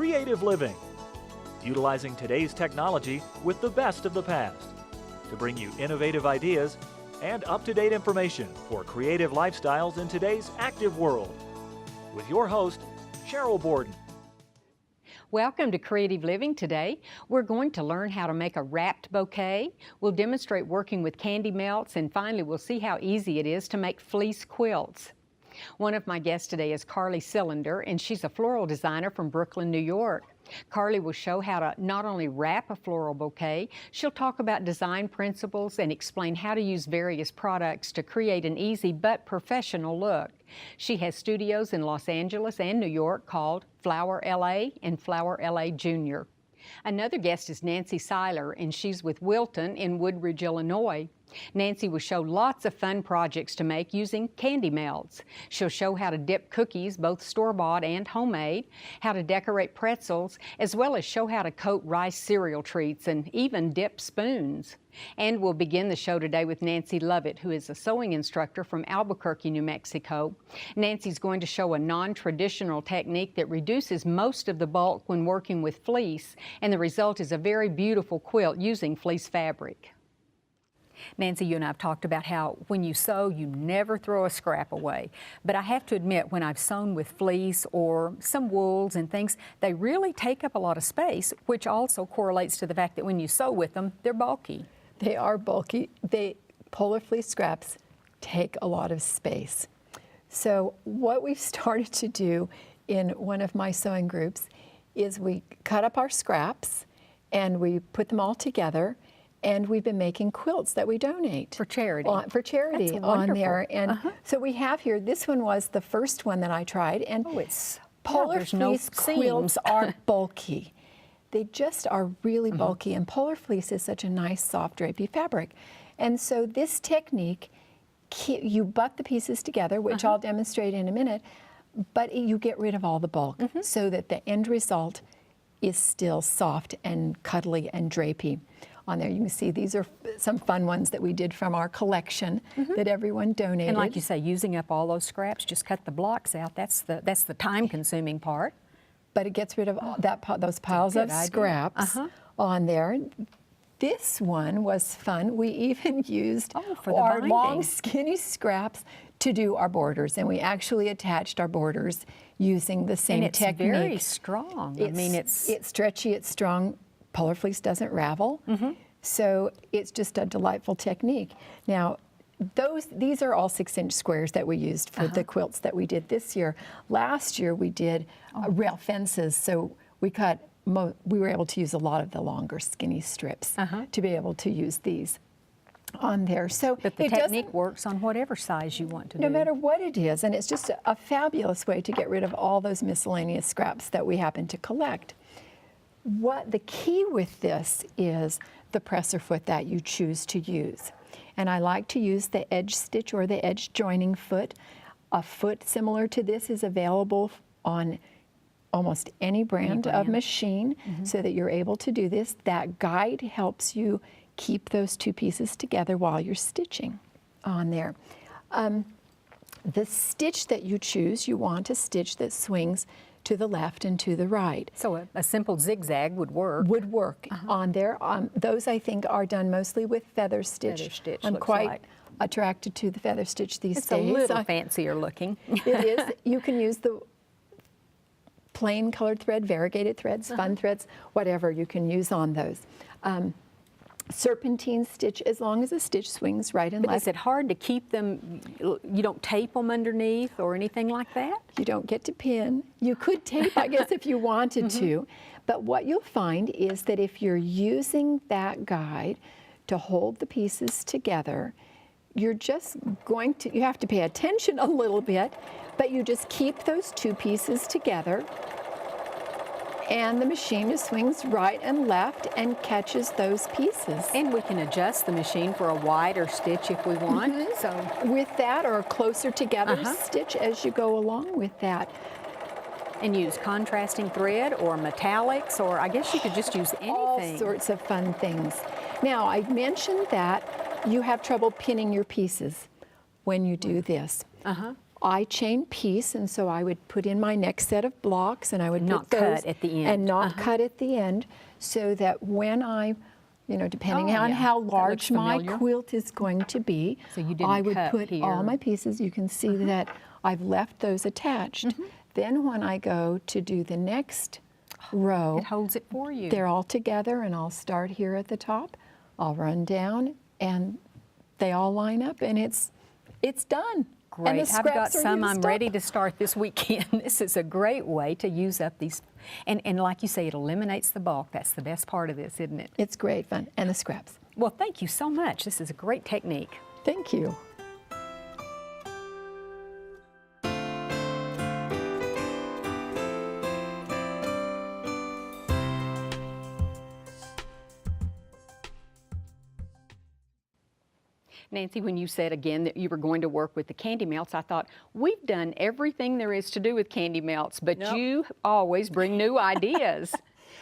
creative living, utilizing today's technology with the best of the past to bring you innovative ideas and up-to-date information for creative lifestyles in today's active world. With your host, Sheryl Borden. Welcome to Creative Living today. We're going to learn how to make a wrapped bouquet. We'll demonstrate working with candy melts, and finally we'll see how easy it is to make fleece quilts. One of my guests today is Carly Cylinder, and she's a floral designer from Brooklyn, New York. Carly will show how to not only wrap a floral bouquet, she'll talk about design principles and explain how to use various products to create an easy but professional look. She has studios in Los Angeles and New York called Flower LA and Flower LA Junior. Another guest is Nancy Seiler, and she's with Wilton in Woodridge, Illinois. Nancy will show lots of fun projects to make using candy melts. She'll show how to dip cookies, both store-bought and homemade, how to decorate pretzels, as well as show how to coat rice cereal treats and even dip spoons. And we'll begin the show today with Nancy Lovett, who is a sewing instructor from Albuquerque, New Mexico. Nancy's going to show a non-traditional technique that reduces most of the bulk when working with fleece, and the result is a very beautiful quilt using fleece fabric. Nancy, you and I have talked about how when you sew, you never throw a scrap away. But I have to admit, when I've sewn with fleece or some wools and things, they really take up a lot of space, which also correlates to the fact that when you sew with them, they're bulky. They are bulky. Polar fleece scraps take a lot of space. So what we've started to do in one of my sewing groups is we cut up our scraps and we put them all together. And we've been making quilts that we donate. For charity. That's on there. And so we have here, this one was the first one that I tried. And polar fleece quilts are bulky. They just are really bulky. And polar fleece is such a nice, soft, drapey fabric. And so this technique, you butt the pieces together, which I'll demonstrate in a minute, but you get rid of all the bulk so that the end result is still soft and cuddly and drapey. On there, you can see these are some fun ones that we did from our collection that everyone donated. And like you say, using up all those scraps, just cut the blocks out. That's the time-consuming part. But it gets rid of all those piles of scraps on there. This one was fun. We even used our long, skinny scraps to do our borders, and we actually attached our borders using the same technique. And it's very strong. It's stretchy, it's strong. Polar fleece doesn't ravel, so it's just a delightful technique. Now, these are all 6-inch squares that we used for the quilts that we did this year. Last year we did rail fences, so we were able to use a lot of the longer, skinny strips to be able to use these on there. So but the technique works on whatever size you want to do. No matter what it is, and it's just a fabulous way to get rid of all those miscellaneous scraps that we happen to collect. What the key with this is the presser foot that you choose to use. And I like to use the edge stitch or the edge joining foot. A foot similar to this is available on almost any brand of machine so that you're able to do this. That guide helps you keep those two pieces together while you're stitching on there. The stitch that you choose, you want a stitch that swings to the left and to the right. So a simple zigzag would work. Would work on there. Those I think are done mostly with feather stitch. I'm quite attracted to the feather stitch these days. It's a little fancier looking. It is. You can use the plain colored thread, variegated threads, fun threads, whatever you can use on those. Serpentine stitch, as long as the stitch swings right and left. Is it hard to keep them, you don't tape them underneath or anything like that? You don't get to pin. You could tape, I guess, if you wanted to. But what you'll find is that if you're using that guide to hold the pieces together, you're just going to, you have to pay attention a little bit, but you just keep those two pieces together, and the machine just swings right and left and catches those pieces. And we can adjust the machine for a wider stitch if we want. So with that, or a closer together stitch as you go along with that. And use contrasting thread or metallics, or I guess you could just use anything. All sorts of fun things. Now, I mentioned that you have trouble pinning your pieces when you do this. I chain piece, and so I would put in my next set of blocks, and I would Not put those cut at the end. and not cut at the end, so that when I, depending Oh, on yeah. how That looks large my familiar. quilt is going to be, So you didn't I would cut put here. all my pieces. You can see that I've left those attached. Then when I go to do the next row, It holds it for you. they're all together, and I'll start here at the top. I'll run down, and they all line up, and it's done. And the Great. I've got scraps are some I'm used ready up. to start this weekend. This is a great way to use up these. And like you say, it eliminates the bulk. That's the best part of this, isn't it? It's great fun, and the scraps. Well, thank you so much. This is a great technique. Thank you. Nancy, when you said again that you were going to work with the candy melts, I thought, we've done everything there is to do with candy melts, but Nope. you always bring new ideas.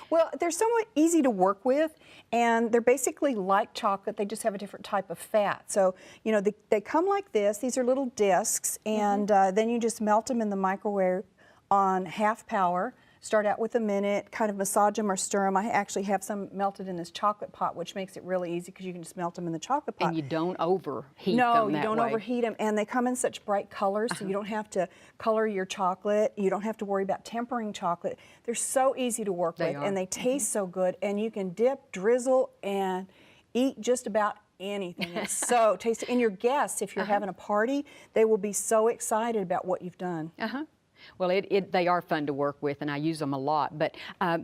Well, they're somewhat easy to work with, and they're basically like chocolate. They just have a different type of fat. So, they come like this. These are little discs, and then you just melt them in the microwave on half power. Start out with a minute, kind of massage them or stir them. I actually have some melted in this chocolate pot, which makes it really easy because you can just melt them in the chocolate pot. And you don't overheat No, them you that don't way. overheat them, and they come in such bright colors, so you don't have to color your chocolate. You don't have to worry about tempering chocolate. They're so easy to work They with, are. and they taste so good, and you can dip, drizzle, and eat just about anything. It's so tasty. And your guests, if you're having a party, they will be so excited about what you've done. Well, they are fun to work with, and I use them a lot. But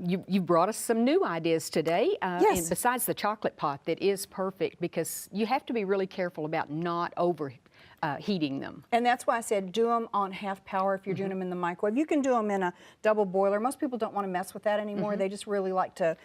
you brought us some new ideas today. Yes. And besides the chocolate pot, that is perfect because you have to be really careful about not overheating them. And that's why I said do them on half power if you're doing them in the microwave. You can do them in a double boiler. Most people don't want to mess with that anymore. They just really like to,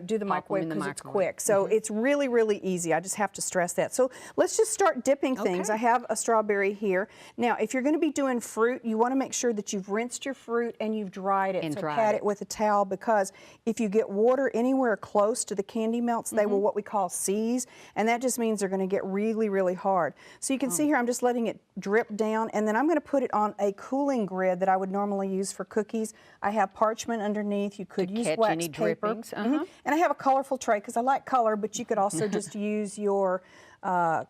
do the microwave in the because it's microwave. quick. So it's really, really easy. I just have to stress that. So let's just start dipping things. Okay. I have a strawberry here. Now, if you're going to be doing fruit, you want to make sure that you've rinsed your fruit and you've dried it. And so dried pat it. it with a towel, because if you get water anywhere close to the candy melts, they will what we call seize, and that just means they're going to get really, really hard. So you can see here, I'm just letting it drip down, and then I'm going to put it on a cooling grid that I would normally use for cookies. I have parchment underneath. You could use catch wax any paper. drippings. And I have a colorful tray because I like color, but you could also just use your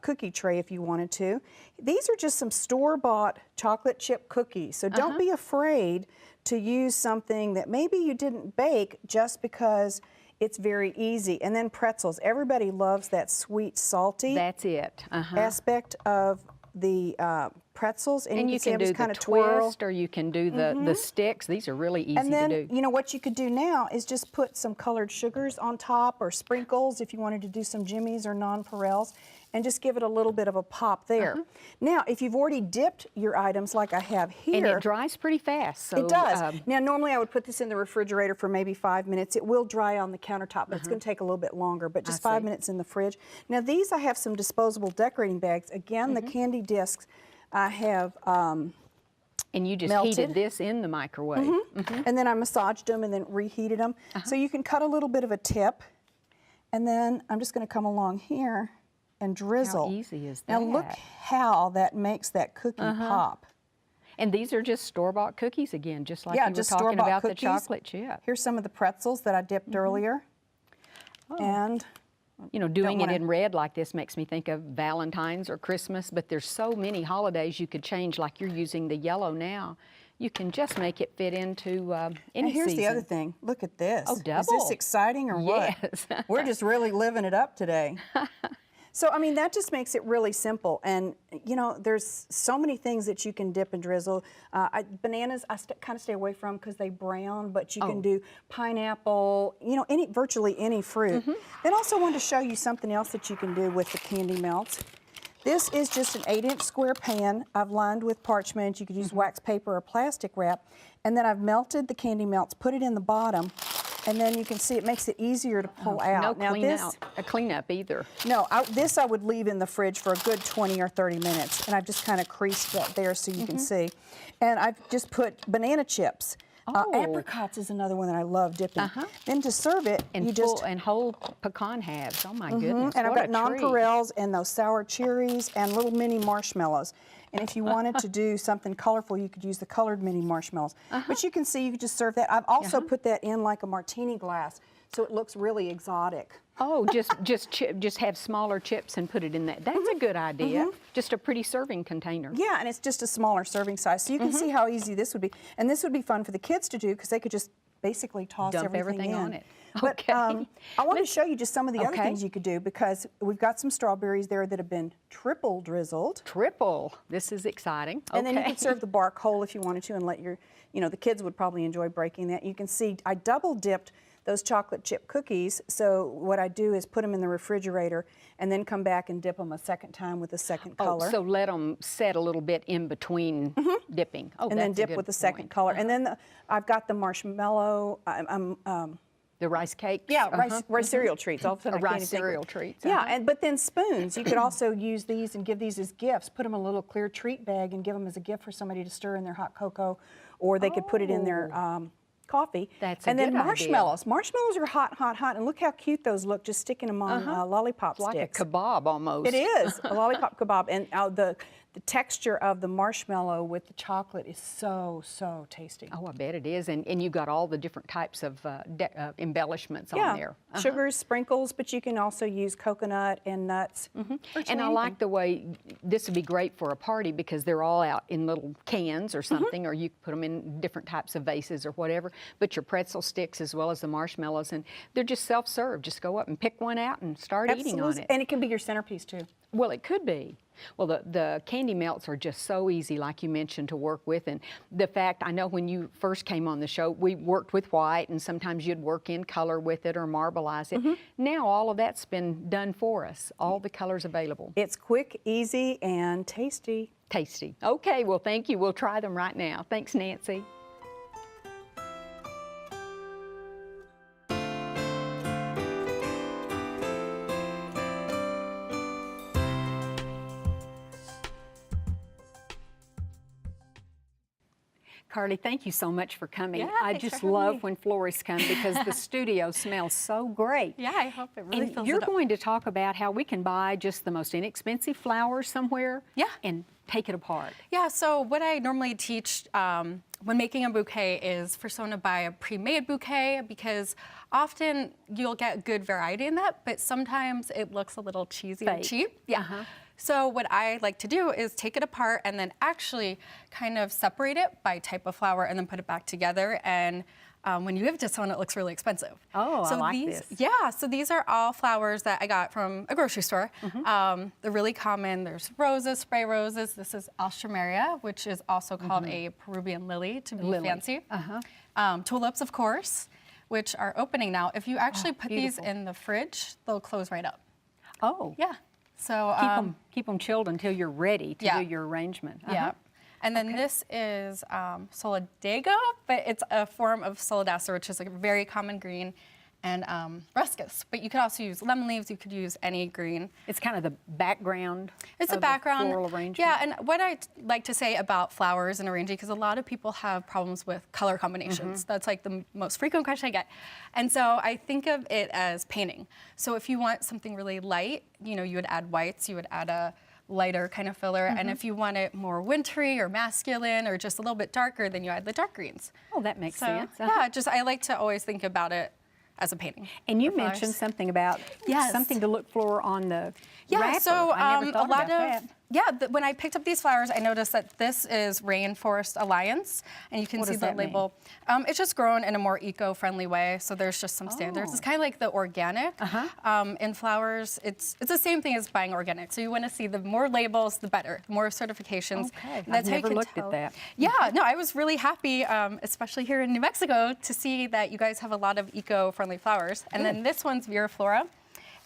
cookie tray if you wanted to. These are just some store-bought chocolate chip cookies, so don't be afraid to use something that maybe you didn't bake just because it's very easy. And then pretzels. Everybody loves that sweet, salty That's it. aspect of the pretzels, And you see can I'm do just the kind of twirl. twist, or you can do the sticks. These are really easy And then, to do. what you could do now is just put some colored sugars on top, or sprinkles if you wanted to do some jimmies or nonpareils, and just give it a little bit of a pop there. Now, if you've already dipped your items like I have here. And it dries pretty fast. So, It does. Now, normally I would put this in the refrigerator for maybe 5 minutes. It will dry on the countertop, but it's going to take a little bit longer, but just 5 minutes in the fridge. Now, these I have some disposable decorating bags. Again, the candy discs I have and you just melted. heated this in the microwave. and then I massaged them and then reheated them. So you can cut a little bit of a tip, and then I'm just going to come along here and drizzle. How easy is Now look that? how that makes that cookie pop. And these are just store-bought cookies again, just like Yeah, you were just talking store-bought about cookies. the chocolate chip. Here's some of the pretzels that I dipped earlier. And Doing it wanna- in red like this makes me think of Valentine's or Christmas, but there's so many holidays you could change, like you're using the yellow now. You can just make it fit into any and here's season. the other thing. Look at this. Oh, Is double. this exciting or what? Yes. We're just really living it up today. So, I mean, that just makes it really simple. And, there's so many things that you can dip and drizzle. Bananas, I kind of stay away from because they brown, but you can do pineapple, virtually any fruit. Then also wanted to show you something else that you can do with the candy melts. This is just an 8-inch square pan. I've lined with parchment. You could use wax paper or plastic wrap. And then I've melted the candy melts, put it in the bottom, and then you can see it makes it easier to pull out. No Now cleanup either. No, this I would leave in the fridge for a good 20 or 30 minutes, and I've just kind of creased that there so you can see. And I've just put banana chips. Apricots is another one that I love dipping. Then to serve it, And you just... and whole pecan halves. Oh my goodness! And I've what got a treat. nonpareils and those sour cherries and little mini marshmallows. And if you wanted to do something colorful, you could use the colored mini marshmallows. But you can see you could just serve that. I've also put that in like a martini glass, so it looks really exotic. Oh, just have smaller chips and put it in that. That's a good idea. Just a pretty serving container. Yeah, and it's just a smaller serving size. So you can see how easy this would be. And this would be fun for the kids to do because they could just basically toss Dump everything in. on it. But Okay. I want to show you just some of the other Okay. things you could do because we've got some strawberries there that have been triple drizzled. Triple. This is exciting. And then you Okay. could serve the bark whole if you wanted to and let your, the kids would probably enjoy breaking that. You can see I double dipped those chocolate chip cookies. So what I do is put them in the refrigerator and then come back and dip them a second time with a second color. So let them set a little bit in between dipping. Oh, and then that's a dip good with the second point. color. And then I've got the marshmallow, The rice cakes? rice cereal treats. All of a sudden I can't Rice even think of cereal it. treats. Yeah, but then spoons. You could also use these and give these as gifts. Put them in a little clear treat bag and give them as a gift for somebody to stir in their hot cocoa, or they could put it in their coffee. That's a and then good idea. marshmallows. Marshmallows are hot, hot, hot. And look how cute those look, just sticking them on lollipop It's like a sticks. kebab almost. It is a lollipop kebab, and the texture of the marshmallow with the chocolate is so tasty. Oh, I bet it is. And you've got all the different types of embellishments on there. Sugars, sprinkles, but you can also use coconut and nuts. And I like the way this would be great for a party because they're all out in little cans or something, or you put them in different types of vases or whatever. But your pretzel sticks as well as the marshmallows, and they're just self-serve. Just go up and pick one out and start eating on it. And it can be your centerpiece too. Well, it could be. Well, the candy melts are just so easy, like you mentioned, to work with. And the fact, I know when you first came on the show, we worked with white, and sometimes you'd work in color with it or marbleize it. Now all of that's been done for us. All the colors available. It's quick, easy, and tasty. Tasty. Okay, well, thank you. We'll try them right now. Thanks, Nancy. Carly, thank you so much for coming. Yeah, I thanks just for having love me. when florists come because the studio smells so great. Yeah, I hope it really And fills you're it up. going to talk about how we can buy just the most inexpensive flowers somewhere and take it apart. Yeah, so what I normally teach when making a bouquet is for someone to buy a pre-made bouquet because often you'll get good variety in that, but sometimes it looks a little cheesy or Fake. cheap. Yeah. So what I like to do is take it apart and then actually kind of separate it by type of flower and then put it back together. And when you give it to someone, it looks really expensive. Oh, so I like these, this. Yeah, so these are all flowers that I got from a grocery store. They're really common. There's roses, spray roses. This is alstroemeria, which is also called a Peruvian lily to be fancy. Tulips, of course, which are opening now. If you actually put these in the fridge, they'll close right up. Oh. Yeah. So Keep them chilled until you're ready to do your arrangement. yeah. And then this is solidago, but it's a form of solidacer, which is a very common green, and ruscus. But you could also use lemon leaves. You could use any green. It's kind of the background. It's of a background. floral arrangement. Yeah, and what I like to say about flowers and arranging, because a lot of people have problems with color combinations. That's like the most frequent question I get. And so I think of it as painting. So if you want something really light, you would add whites, you would add a lighter kind of filler. And if you want it more wintry or masculine or just a little bit darker, then you add the dark greens. Oh, that makes sense. Yeah, I like to always think about it as a painting. And you for flowers. mentioned something about something to look for on the wrapper. So I never thought a lot about of that. when I picked up these flowers, I noticed that this is Rainforest Alliance, and you can What see does the that mean? label. It's just grown in a more eco-friendly way, so there's just some standards. It's kind of like the organic. In flowers, it's the same thing as buying organic. So you want to see the more labels, the better, the more certifications. Okay, And that's I've how you never can looked tell. at that. Yeah, no, I was really happy, especially here in New Mexico, to see that you guys have a lot of eco-friendly flowers. And then this one's Vera Flora,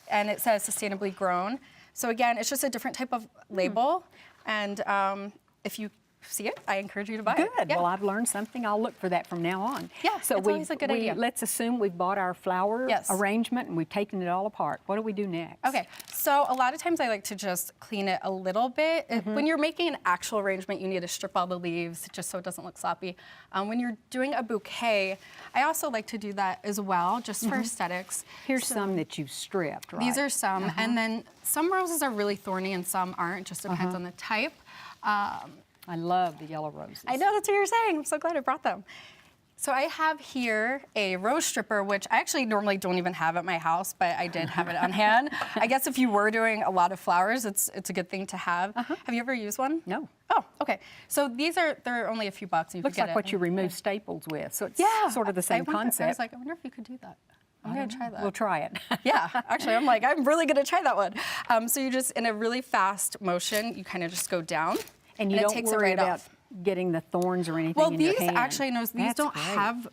and it says sustainably grown. So again, it's just a different type of label. And if you see it, I encourage you to buy it. Good. Yeah. Well, I've learned something. I'll look for that from now on. Yeah, so it's always a good idea. Let's assume we've bought our flower Yes. arrangement and we've taken it all apart. What do we do next? Okay, so a lot of times I like to just clean it a little bit. When you're making an actual arrangement, you need to strip all the leaves just so it doesn't look sloppy. When you're doing a bouquet, I also like to do that as well, just for aesthetics. Here's some that you've stripped, right? These are some, and then some roses are really thorny and some aren't, just depends on the type. I love the yellow roses. I know, that's what you're saying. I'm so glad I brought them. So I have here a rose stripper, which I actually normally don't even have at my house, but I did have it on hand. I guess if you were doing a lot of flowers, it's a good thing to have. Have you ever used one? No. Oh, okay. So they're only a few bucks. And you Looks can like get what it. you remove staples with, so it's Yeah, sort of the same I concept. was like, I wonder if you could do that. I'm gonna try that. We'll try it. Yeah, actually, I'm like, I'm really gonna try that one. So you just, in a really fast motion, you kind of just go down. And you it don't takes worry it right about off. getting the thorns or anything Well, in your these hand. actually, no, these That's don't great. have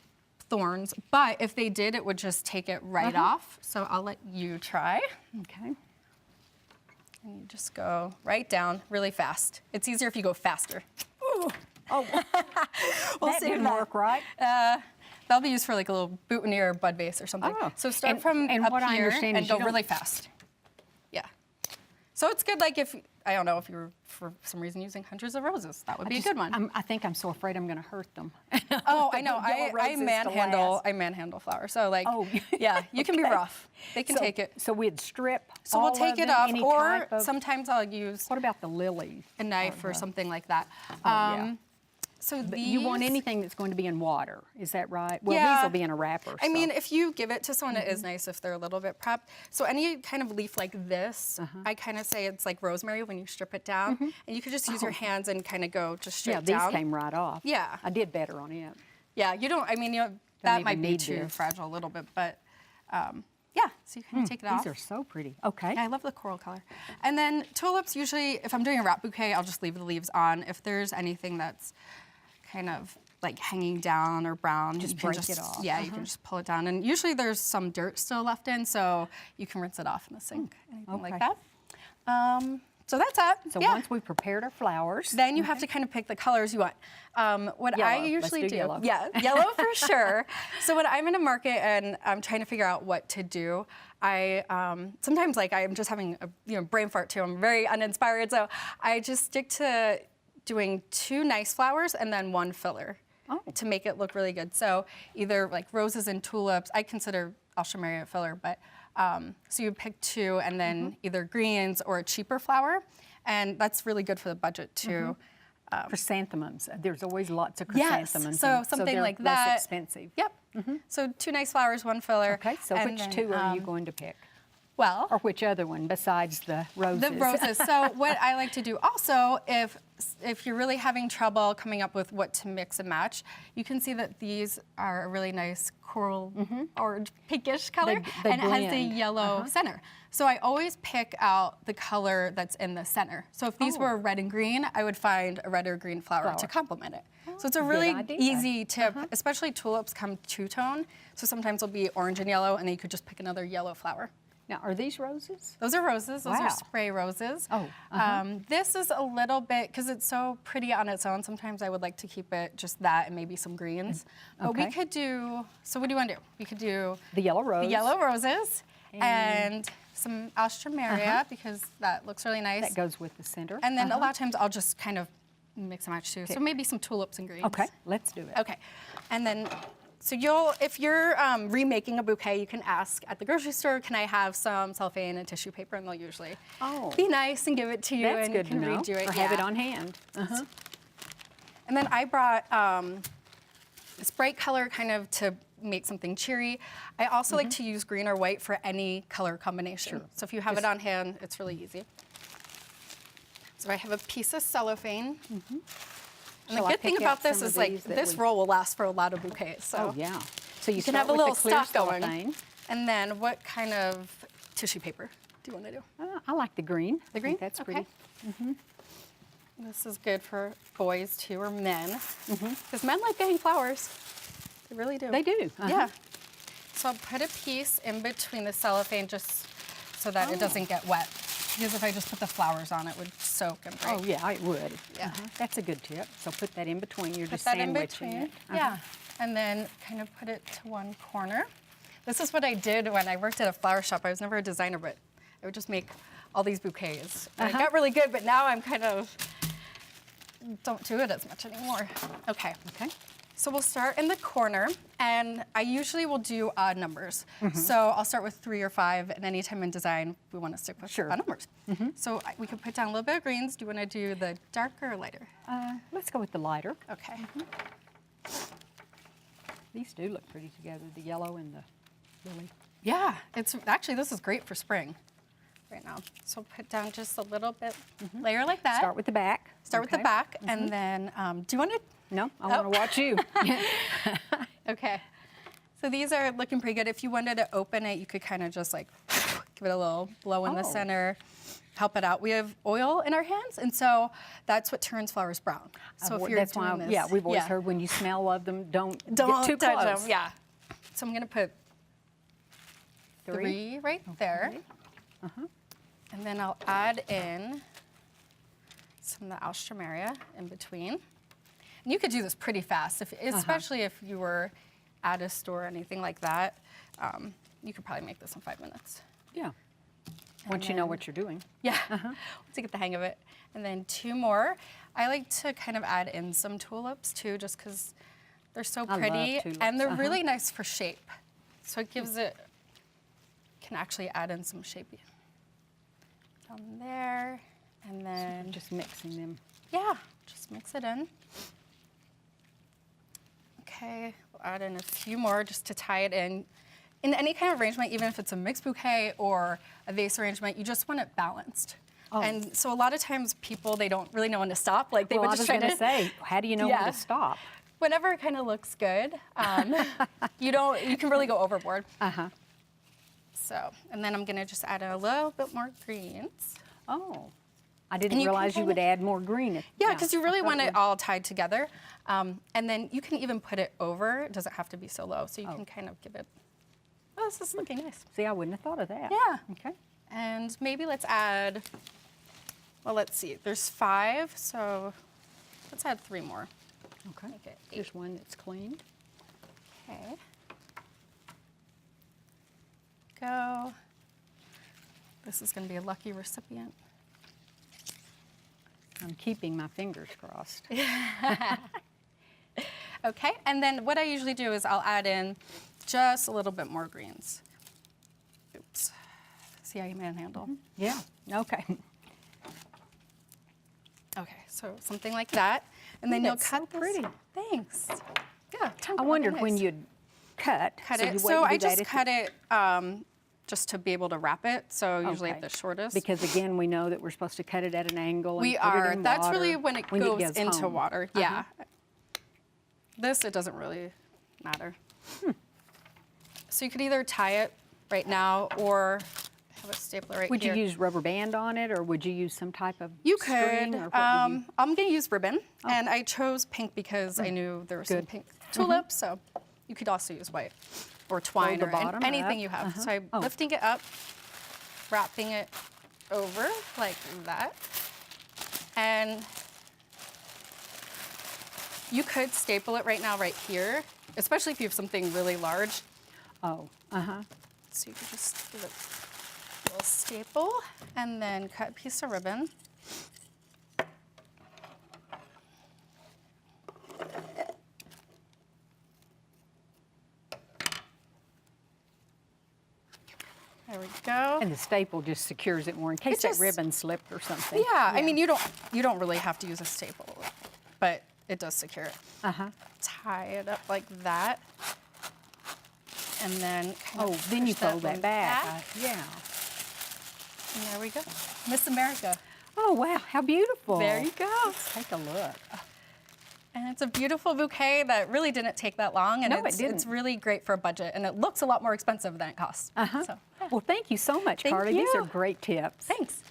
thorns, but if they did, it would just take it right off. So I'll let you try. Okay. And you just go right down really fast. It's easier if you go faster. Oh, We'll that save didn't that. work right. That'll be used for like a little boutonniere or bud vase or something. Oh. So start And- from and up what I here understand and is you go don't- really fast. Yeah. So it's good, like if, I don't know, if you were for some reason using hundreds of roses, that would be a good one. I think I'm so afraid I'm going to hurt them. Oh, I know. Yellow I roses to manhandle. last. I manhandle flowers. So like, Oh. yeah, you can be Okay. rough. They can So- take it. So we'd strip. So we'll all take of it them, off, any or type of- sometimes I'll use What about the lilies? a knife or something like that. yeah. So But these, you want anything that's going to be in water, is that right? Well, Yeah. these will be in a wrapper. I mean, so- if you give it to someone, it is nice if they're a little bit prepped. So any kind of leaf like this, I kind of say it's like rosemary when you strip it down. And you could just use your hands and kind of go just straight yeah, down. these came right off. Yeah. I did better on it. Yeah, you don't, I mean, you know, that even might be need too this. fragile a little bit, but yeah, so you kind of take it off. These are so pretty. Okay. Yeah, I love the coral color. And then tulips, usually, if I'm doing a wrap bouquet, I'll just leave the leaves on. If there's anything that's kind of like hanging down or brown, Just you can break it off. Yeah, you can just pull it down. And usually there's some dirt still left in, so you can rinse it off in the sink, anything like okay. that. So that's it. So yeah. once we've prepared our flowers, Then you have to kind of pick the colors you want. What I Yellow. usually Let's do yellow. yeah, yellow for sure. So when I'm in a market and I'm trying to figure out what to do, I sometimes like I'm just having a brain fart too. I'm very uninspired, so I just stick to doing 2 nice flowers and then 1 filler to make it look really good. So either like roses and tulips. I consider Alstroemeria a filler, but so you pick 2 and then either greens or a cheaper flower, and that's really good for the budget too. chrysanthemums. There's always lots of Yes, chrysanthemums. so and something they're like less that. expensive. Yep. So 2 nice flowers, 1 filler. Okay, so and which then, 2 are you going to pick? Well, Or which other one besides the roses? the roses. So what I like to do also, if you're really having trouble coming up with what to mix and match, you can see that these are a really nice coral orange pinkish color, They and it has a blend. yellow center. So I always pick out the color that's in the center. So if these were red and green, I would find a red or green flower to complement it. So it's a really idea. easy tip, especially tulips come two-tone. So sometimes it'll be orange and yellow, and then you could just pick another yellow flower. Now, are these roses? Those are roses. Those Wow. are spray roses. Oh, This is a little bit, because it's so pretty on its own, sometimes I would like to keep it just that and maybe some greens. But we Okay. could do, so what do you want to do? We could do The yellow rose. the yellow roses and some Alstroemeria, because that looks really nice. That goes with the center. And then a lot of times I'll just kind of mix and match too. So maybe some tulips and greens. Okay, let's do it. Okay, and then, so if you're remaking a bouquet, you can ask at the grocery store, can I have some cellophane and tissue paper? And they'll usually be nice and give it to you, That's and good you can to know. redo it. Or have it on hand. And then I brought this bright color kind of to make something cheery. I also like to use green or white for any color combination. So if you have it on hand, it's really easy. So I have a piece of cellophane. And Shall the I good thing pick out about this some is of like these that this we- roll will last for a lot of bouquets. So Oh, yeah. So you can start have a with little the clear stock going. cellophane. And then what kind of tissue paper do you want to do? I like the green. The I green? think that's Okay. pretty. This is good for boys too, or men. Because men like getting flowers. They really do. They do. Yeah. So I'll put a piece in between the cellophane just so that it doesn't get wet. Because if I just put the flowers on, it would soak and break. Oh, yeah, it would. Yeah. That's a good tip. So put that in between. You're Put just that in sandwiching between. it. Yeah. And then kind of put it to one corner. This is what I did when I worked at a flower shop. I was never a designer, but I would just make all these bouquets. And I got really good, but now I'm kind of don't do it as much anymore. Okay. Okay. So we'll start in the corner, and I usually will do odd numbers. So I'll start with 3 or 5, and anytime in design, we want to stick with odd numbers. So we can put down a little bit of greens. Do you want to do the darker or lighter? Let's go with the lighter. Okay. These do look pretty together, the yellow and the lily. Yeah, it's actually, this is great for spring right now. So put down just a little bit, layer like that. Start with the back. Start with the back, and then, do you want to? No, I want to watch you. Okay. So these are looking pretty good. If you wanted to open it, you could kind of just like give it a little blow in the center, help it out. We have oil in our hands, and so that's what turns flowers brown. So if you're That's doing why, this, yeah, we've always heard when you smell of them, don't get too touch close. them. Yeah. So I'm gonna put 3 right there. And then I'll add in some of the alstroemeria in between. And you could do this pretty fast, especially if you were at a store or anything like that. You could probably make this in 5 minutes. Yeah. Once you know what you're doing. Yeah, once you get the hang of it. And then 2 more. I like to kind of add in some tulips too, just because they're so pretty. love tulips. And they're really nice for shape. So it gives it, can actually add in some shape down there. And then Just mixing them. yeah, just mix it in. Okay, we'll add in a few more just to tie it in. In any kind of arrangement, even if it's a mixed bouquet or a vase arrangement, you just want it balanced. And so a lot of times people, they don't really know when to stop. Like they Well, would I just was try going to to say, how do you know when to stop? whenever it kind of looks good. You can really go overboard. So, and then I'm gonna just add a little bit more greens. Oh, I didn't you can realize you kinda- would add more green. Yeah, because you really want it all tied together. And then you can even put it over. It doesn't have to be so low. So you can kind of give it, oh, this is looking nice. See, I wouldn't have thought of that. Yeah. Okay. And maybe let's add, well, let's see. There's 5, so let's add 3 more. Okay. Make it 8. Just one that's cleaned. Okay. Go. This is going to be a lucky recipient. I'm keeping my fingers crossed. Okay, and then what I usually do is I'll add in just a little bit more greens. Oops. See how you manhandle? Yeah. Okay. Okay, so something like that. And then you'll that's cut so this. pretty. Thanks. Yeah. I wondered when you'd cut. cut so it. you So wait I to do that just at cut it just to be able to wrap it. So usually at Okay. the shortest. Because again, we know that we're supposed to cut it at an angle. And we put it are. in That's water really when it goes gets into home. water. Yeah. This, it doesn't really matter. So you could either tie it right now or have a stapler right Would here. you use rubber band on it, or would you use some type of You string? could. Or what would you? I'm going to use ribbon, and I chose pink because I knew there were some Good. pink tulips. So you could also use white or twine the or bottom anything up. you have. So I'm lifting it up, wrapping it over like that, and you could staple it right now, right here, especially if you have something really large. Oh, So you could just give it a little staple and then cut a piece of ribbon. There we go. and the staple just secures it more in case just- that ribbon slipped or something. Yeah, I mean, you don't really have to use a staple, but it does secure it. Tie it up like that, and then kind Oh, of then you push that fold that one back. Yeah. And there we go. Miss America. Oh, wow, how beautiful. There you go. Let's take a look. And it's a beautiful bouquet that really didn't take that long, and No, it it's didn't. really great for a budget, and it looks a lot more expensive than it costs. So, Well, thank you so much, Thank Carly. These you. are great tips. thanks.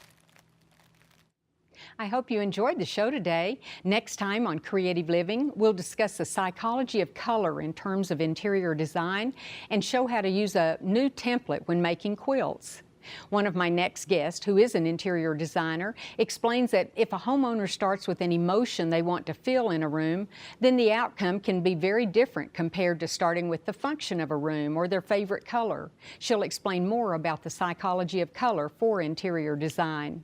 I hope you enjoyed the show today. Next time on Creative Living, we'll discuss the psychology of color in terms of interior design and show how to use a new template when making quilts. One of my next guests, who is an interior designer, explains that if a homeowner starts with an emotion they want to feel in a room, then the outcome can be very different compared to starting with the function of a room or their favorite color. She'll explain more about the psychology of color for interior design.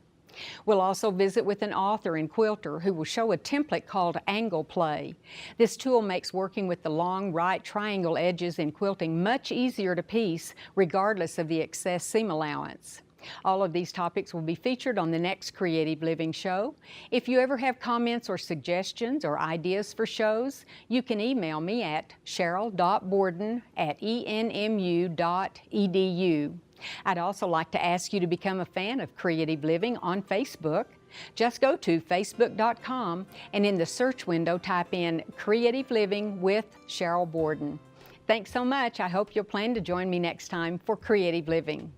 We'll also visit with an author and quilter who will show a template called Angle Play. This tool makes working with the long right triangle edges in quilting much easier to piece, regardless of the excess seam allowance. All of these topics will be featured on the next Creative Living show. If you ever have comments or suggestions or ideas for shows, you can email me at sheryl.borden@enmu.edu. I'd also like to ask you to become a fan of Creative Living on Facebook. Just go to facebook.com and in the search window type in Creative Living with Sheryl Borden. Thanks so much. I hope you'll plan to join me next time for Creative Living.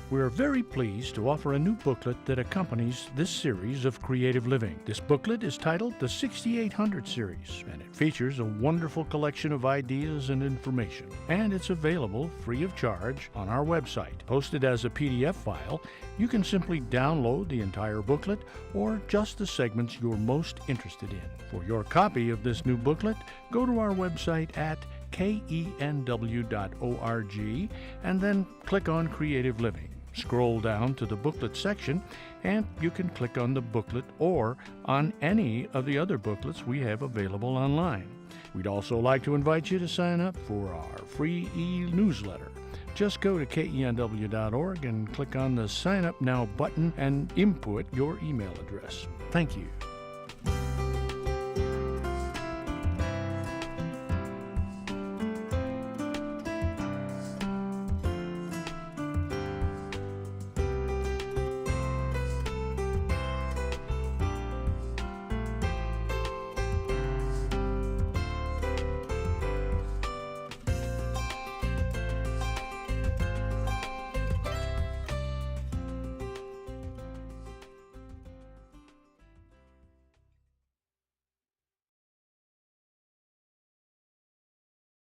We're very pleased to offer a new booklet that accompanies this series of Creative Living. This booklet is titled the 6800 Series, and it features a wonderful collection of ideas and information. And it's available free of charge on our website. Posted as a PDF file, you can simply download the entire booklet or just the segments you're most interested in. For your copy of this new booklet, go to our website at KENW.org and then click on Creative Living. Scroll down to the booklet section and you can click on the booklet or on any of the other booklets we have available online. We'd also like to invite you to sign up for our free e-newsletter. Just go to KENW.org and click on the Sign Up Now button and input your email address. Thank you.